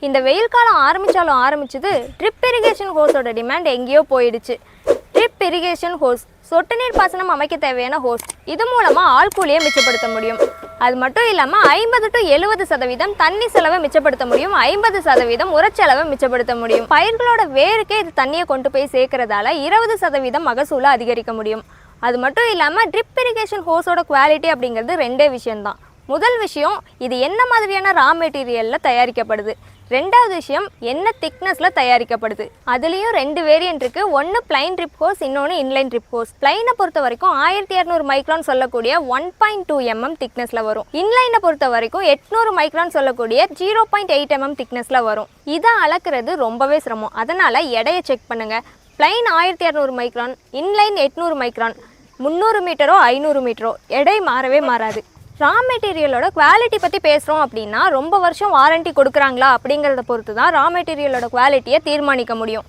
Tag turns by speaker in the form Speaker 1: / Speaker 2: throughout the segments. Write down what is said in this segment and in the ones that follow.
Speaker 1: இந்த வெயில் காலம் ஆரம்பிச்சது ட்ரிப் இரிகேஷன் ஹோஸோட டிமாண்ட் எங்கேயோ போயிடுச்சு. ட்ரிப் இரிகேஷன் ஹோஸ் சொட்டு நீர் பாசனம் அமைக்க தேவையான ஹோஸ். இது மூலமாக ஆள்கூலியை மிச்சப்படுத்த முடியும். அது மட்டும் இல்லாமல் 50 to 70% தண்ணி செலவை மிச்சப்படுத்த முடியும். 50% உரச்செலவை மிச்சப்படுத்த முடியும். பயிர்களோட வேருக்கே இது தண்ணியை கொண்டு போய் சேர்க்கறதால 20% மகசூலை அதிகரிக்க முடியும். அது மட்டும் இல்லாமல் ட்ரிப் இரிகேஷன் ஹோஸோட குவாலிட்டி அப்படிங்கிறது ரெண்டே விஷயம்தான். முதல் விஷயம், இது என்ன மாதிரியான ரா மெட்டீரியலில் தயாரிக்கப்படுது. ரெண்டாவது விஷயம், என்ன திக்னஸில் தயாரிக்கப்படுது. அதுலேயும் 2 வேரியன்ட் இருக்குது. ஒன்று பிளைன் ட்ரிப் ஹோஸ், இன்னொன்று இன்லைன் ட்ரிப் ஹோஸ். பிளைனை பொறுத்த வரைக்கும் 1200 மைக்ரான் சொல்லக்கூடிய 1.2 mm திக்னஸில் வரும். இன்லைனை பொறுத்த வரைக்கும் 800 மைக்ரான் சொல்லக்கூடிய 0.8 mm திக்னஸில் வரும். இதை அளக்குறது ரொம்பவே சிரமம். அதனால் எடையை செக் பண்ணுங்கள். பிளைன் 1200 மைக்ரான், இன்லைன் 800 மைக்ரான், 300 மீட்டரோ 500 மீட்டரோ எடை மாறவே மாறாது. ரா மெட்டீரியலோட குவாலிட்டி பற்றி பேசுகிறோம் அப்படின்னா ரொம்ப வருஷம் வாரண்ட்டி கொடுக்குறாங்களா அப்படிங்கிறத பொறுத்து தான் ரா மெட்டீரியலோட குவாலிட்டியை தீர்மானிக்க முடியும்.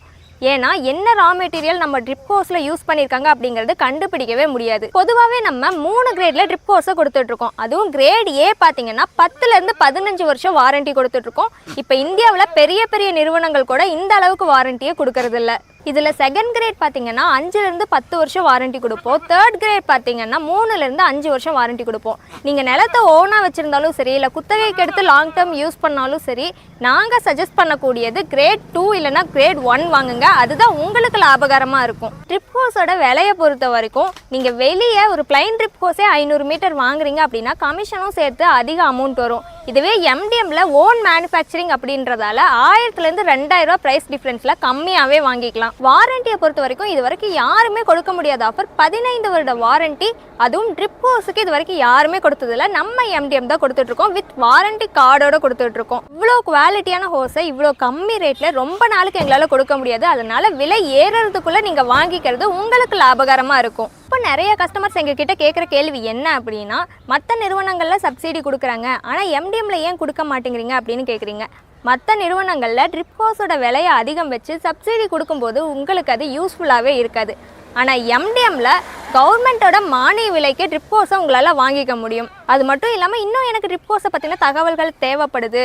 Speaker 1: ஏன்னா என்ன ரா மெட்டீரியல் நம்ம ட்ரிப் ஹோஸில் யூஸ் பண்ணியிருக்காங்க அப்படிங்கிறது கண்டுபிடிக்கவே முடியாது. பொதுவாகவே நம்ம 3 கிரேடில் ட்ரிப் ஹோஸை கொடுத்துட்ருக்கோம். அதுவும் கிரேட் ஏ பார்த்தீங்கன்னா 10லேருந்து 15 வருஷம் வாரண்ட்டி கொடுத்துட்ருக்கோம். இப்போ இந்தியாவில் பெரிய பெரிய நிறுவனங்கள் கூட இந்த அளவுக்கு வாரண்ட்டியை கொடுக்கறதில்ல. இதில் செகண்ட் கிரேட் பார்த்தீங்கன்னா 5லேருந்து 10 வருஷம் வாரண்ட்டி கொடுப்போம். தேர்ட் கிரேட் பார்த்தீங்கன்னா 3லேருந்து 5 வருஷம் வாரண்ட்டி கொடுப்போம். நீங்கள் நிலத்தை ஓனாக வச்சுருந்தாலும் சரி, இல்லை குத்தகைக்கு எடுத்து லாங் டேர்ம் யூஸ் பண்ணாலும் சரி, நாங்கள் சஜஸ்ட் பண்ணக்கூடியது கிரேட் 2 இல்லைனா கிரேட் 1 வாங்குங்க. அதுதான் உங்களுக்கு லாபகரமாக இருக்கும். ட்ரிப் ஹோஸோட விலையை பொறுத்த வரைக்கும் நீங்கள் வெளியே ஒரு பிளைன் ட்ரிப் ஹோஸே 500 மீட்டர் வாங்குறீங்க அப்படின்னா கமிஷனும் சேர்த்து அதிக அமௌண்ட் வரும். இதுவே MDMல ஓன் மேனுஃபேக்சரிங் அப்படின்றதால 1000லேருந்து 2000 ப்ரைஸ் டிஃப்ரென்ஸில் கம்மியாகவே வாங்கிக்கலாம். வாரண்டியை பொறுத்த வரைக்கும் இது வரைக்கும் யாருமே கொடுக்க முடியாத ஆஃபர் 15 வருட வாரண்டி. அதுவும் ட்ரிப் ஹோஸுக்கு இது வரைக்கும் யாருமே கொடுத்ததில்ல. நம்ம MDM தான் கொடுத்துட்ருக்கோம். வித் வாரண்டி கார்டோட கொடுத்துட்ருக்கோம். இவ்வளோ குவாலிட்டியான ஹோஸை இவ்வளோ கம்மி ரேட்டில் ரொம்ப நாளுக்கு எங்களால் கொடுக்க முடியாது. அதனால விலை ஏறுறதுக்குள்ளே நீங்கள் வாங்கிக்கிறது உங்களுக்கு லாபகரமாக இருக்கும். இப்போ நிறைய கஸ்டமர்ஸ் எங்ககிட்ட கேட்குற கேள்வி என்ன அப்படின்னா, மற்ற நிறுவனங்களில் சப்சிடி கொடுக்குறாங்க, ஆனால் MDMல ஏன் கொடுக்க மாட்டேங்கிறீங்க அப்படின்னு கேட்குறீங்க. மற்ற நிறுவனங்களில் ட்ரிப் ஹோஸோட விலையை அதிகம் வச்சு சப்சிடி கொடுக்கும்போது உங்களுக்கு அது யூஸ்ஃபுல்லாகவே இருக்காது. ஆனால் MDMல கவர்மெண்ட்டோட மானிய விலைக்கு ட்ரிப் ஹோஸை உங்களால் வாங்கிக்க முடியும். அது மட்டும் இல்லாமல் இன்னும் எனக்கு ட்ரிப் ஹோஸை பற்றின தகவல்கள் தேவைப்படுது,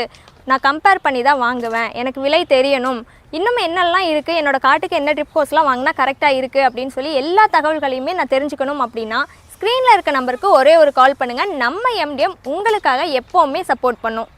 Speaker 1: நான் கம்பேர் பண்ணி தான் வாங்குவேன், எனக்கு விலை தெரியணும், இன்னும் என்னெல்லாம் இருக்குது, என்னோடய காட்டுக்கு என்ன ட்ரிப் ஹோஸ்லாம் வாங்கினா கரெக்டாக இருக்குது அப்படின்னு சொல்லி எல்லா தகவல்களையுமே நான் தெரிஞ்சுக்கணும் அப்படின்னா ஸ்க்ரீனில் இருக்க நம்பருக்கு ஒரே ஒரு கால் பண்ணுங்கள். நம்ம MDM உங்களுக்காக எப்போவுமே சப்போர்ட் பண்ணும்.